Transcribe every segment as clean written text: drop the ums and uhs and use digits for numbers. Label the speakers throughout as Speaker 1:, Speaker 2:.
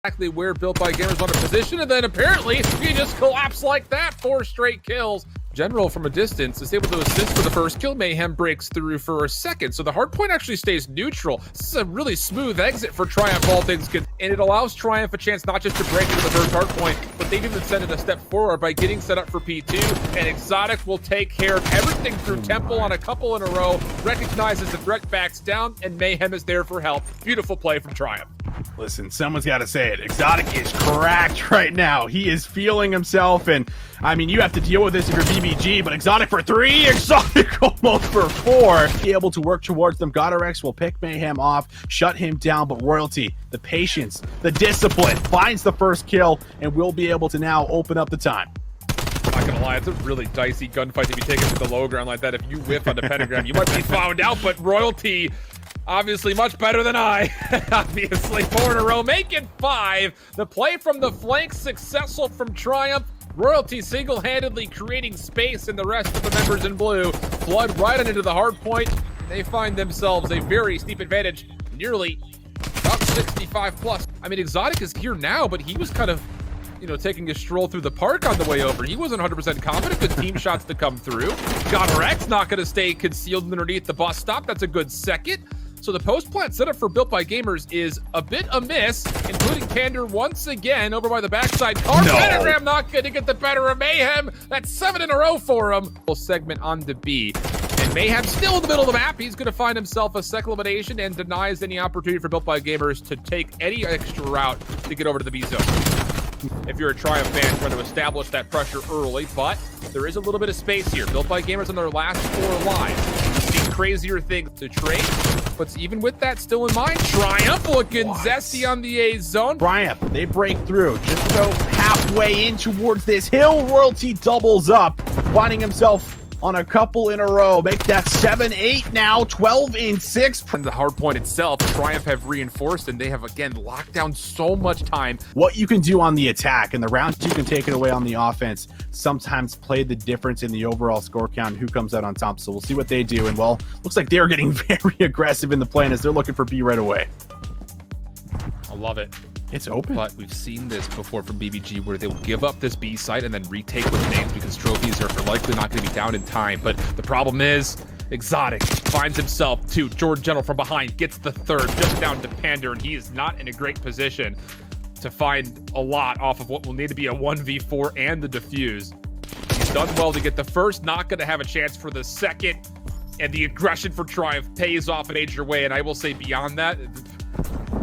Speaker 1: exactly where Built by Gamers on a position, and then apparently he just collapsed like that. 4 straight kills. General from a distance is able to assist for the first kill. Mayhem breaks through for a second, so the hard point actually stays neutral. This is a really smooth exit for Triumph, all things good, and it allows Triumph a chance not just to break into the first hard point, but they've even sent it a step forward by getting set up for P2, and Xotic will take care of everything through Temple on a couple in a row, recognizes the threat, backs down, and Mayhem is there for help. Beautiful play from Triumph.
Speaker 2: Listen, someone's got to say it. Xotic is cracked right now. He is feeling himself, and I mean, you have to deal with this if you're BBG, but Xotic for 3, Xotic almost for 4. Be able to work towards them. Xotic will pick Mayhem off, shut him down, but Royalty, the patience, the discipline, finds the first kill, and will be able to now open up the time.
Speaker 1: Not gonna lie, it's a really dicey gunfight to be taken to the low ground like that. If you whiff on the pentagram, you might be found out, but Royalty, obviously much better than I. Obviously 4 in a row, making 5. The play from the flank successful from Triumph. Royalty single-handedly creating space, and the rest of the members in blue flood right into the hard point. They find themselves a very steep advantage, nearly about 65 plus. I mean, Xotic is here now, but he was kind of, you know, taking a stroll through the park on the way over. He wasn't 100% confident. Good team shots to come through. Xotic not going to stay concealed underneath the bus stop. That's a good second. So the post-plant setup for Built by Gamers is a bit amiss, including Pander once again over by the backside. Pentagram not going to get the better of Mayhem. That's 7 in a row for him. Segment on the B. And Mayhem still in the middle of the map. He's going to find himself a second elimination and denies any opportunity for Built by Gamers to take any extra route to get over to the B zone. If you're a Triumph fan, trying to establish that pressure early, but there is a little bit of space here. Built by Gamers on their last 4 lives. See crazier things to trade, but even with that still in mind, Triumph looking zesty on the A zone.
Speaker 2: Triumph, they break through just about halfway in towards this hill. Royalty doubles up, finding himself on a couple in a row. Make that 7-8 now, 12 in 6.
Speaker 1: From the hard point itself, Triumph have reinforced, and they have again locked down so much time.
Speaker 2: What you can do on the attack and the rounds you can take it away on the offense sometimes play the difference in the overall score count, who comes out on top. So we'll see what they do, and well, looks like they're getting very aggressive in the plan as they're looking for B right away.
Speaker 1: I love it.
Speaker 2: It's open.
Speaker 1: But we've seen this before from BBG, where they will give up this B site and then retake with names because trophies are likely not going to be down in time. But the problem is, Xotic finds himself to George General from behind, gets the 3rd, just down to Pander, and he is not in a great position to find a lot off of what will need to be a 1v4 and the defuse. He's done well to get the first, not going to have a chance for the second, and the aggression for Triumph pays off in a major way. And I will say beyond that,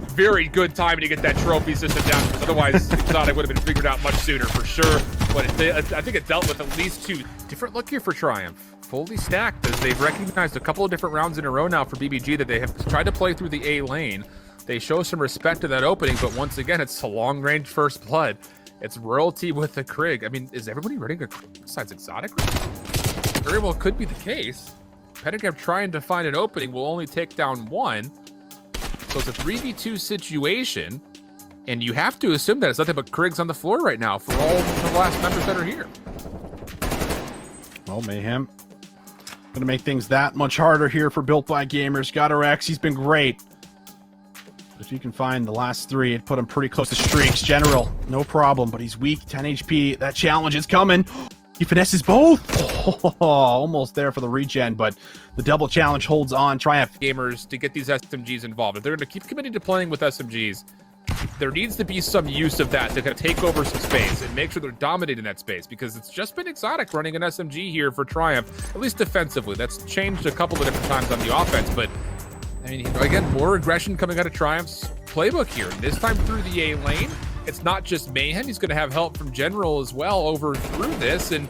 Speaker 1: very good timing to get that trophy system down, because otherwise Xotic would have been figured out much sooner for sure. But I think it dealt with at least 2. Different look here for Triumph. Fully stacked, as they've recognized a couple of different rounds in a row now for BBG that they have tried to play through the A lane. They show some respect to that opening, but once again, it's a long-range first blood. It's Royalty with the Krig. I mean, is everybody running a Krig besides Xotic? Very well could be the case. Pentagram trying to find an opening will only take down 1. So it's a 3v2 situation, and you have to assume that it's nothing but Krigs on the floor right now for all the last members that are here.
Speaker 2: Well, Mayhem gonna make things that much harder here for Built by Gamers. Xotic, he's been great. If you can find the last 3, it'd put him pretty close to streaks. General, no problem, but he's weak, 10 HP. That challenge is coming. He finesses both. Oh, almost there for the regen, but the double challenge holds on. Triumph
Speaker 1: Gamers to get these SMGs involved. If they're going to keep committing to playing with SMGs, there needs to be some use of that to kind of take over some space and make sure they're dominating that space, because it's just been Xotic running an SMG here for Triumph, at least defensively. That's changed a couple of different times on the offense, but I mean, again, more aggression coming out of Triumph's playbook here. This time through the A lane, it's not just Mayhem. He's going to have help from General as well over through this, and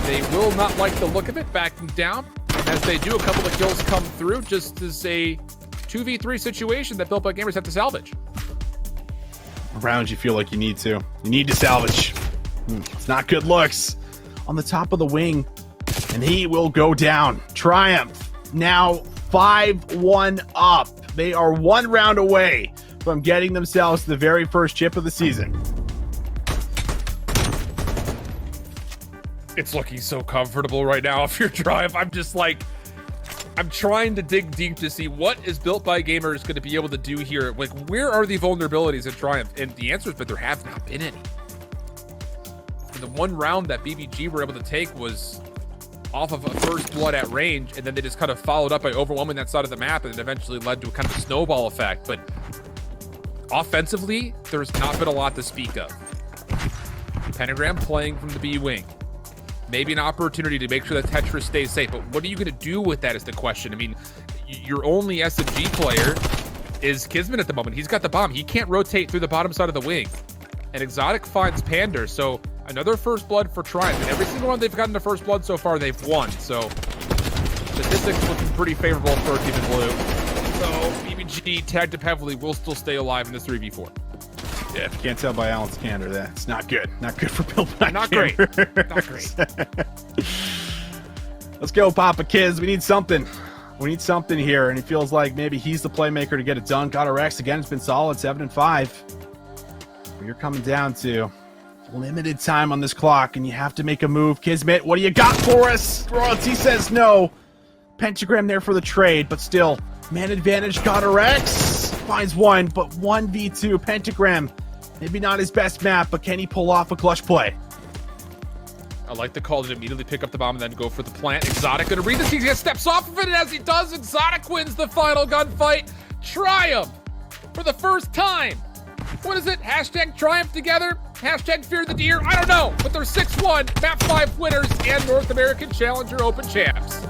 Speaker 1: they will not like the look of it, backing down. As they do, a couple of kills come through, just as a 2v3 situation that Built by Gamers have to salvage.
Speaker 2: Rounds you feel like you need to. You need to salvage. It's not good looks. On the top of the wing, and he will go down. Triumph now 5-1 up. They are 1 round away from getting themselves the very first chip of the season.
Speaker 1: It's looking so comfortable right now if you're Triumph. I'm just like, I'm trying to dig deep to see what is Built by Gamers going to be able to do here. Like, where are the vulnerabilities in Triumph? And the answer is, but there have not been any. And the one round that BBG were able to take was off of a first blood at range, and then they just kind of followed up by overwhelming that side of the map, and it eventually led to a kind of a snowball effect. But offensively, there's not been a lot to speak of. Pentagram playing from the B wing. Maybe an opportunity to make sure that Tetris stays safe, but what are you going to do with that is the question. I mean, your only SMG player is Kismet at the moment. He's got the bomb. He can't rotate through the bottom side of the wing. And Xotic finds Pander, so another first blood for Triumph. And every single one they've gotten to first blood so far, they've won. So statistics looking pretty favorable for Team in Blue. So BBG tagged up heavily will still stay alive in this 3v4.
Speaker 2: Yeah, if you can't tell by Alan's candor, that's not good. Not good for Built by
Speaker 1: Not great. Not great.
Speaker 2: Let's go, Papa Kids. We need something. We need something here, and it feels like maybe he's the playmaker to get it done. Got a Rex again. It's been solid, 7-5. But you're coming down to limited time on this clock, and you have to make a move. Kismet, what do you got for us? Royalty says no. Pentagram there for the trade, but still, man advantage. Got a Rex. Finds one, but 1v2. Pentagram, maybe not his best map, but can he pull off a clutch play?
Speaker 1: I like the call to immediately pick up the bomb and then go for the plant. Xotic gonna read this. He just steps off of it, and as he does, Xotic wins the final gunfight. Triumph for the first time. What is it? Hashtag Triumph together? Hashtag Fear the Deer? I don't know, but they're 6-1, Map 5 winners, and North American Challenger Open champs.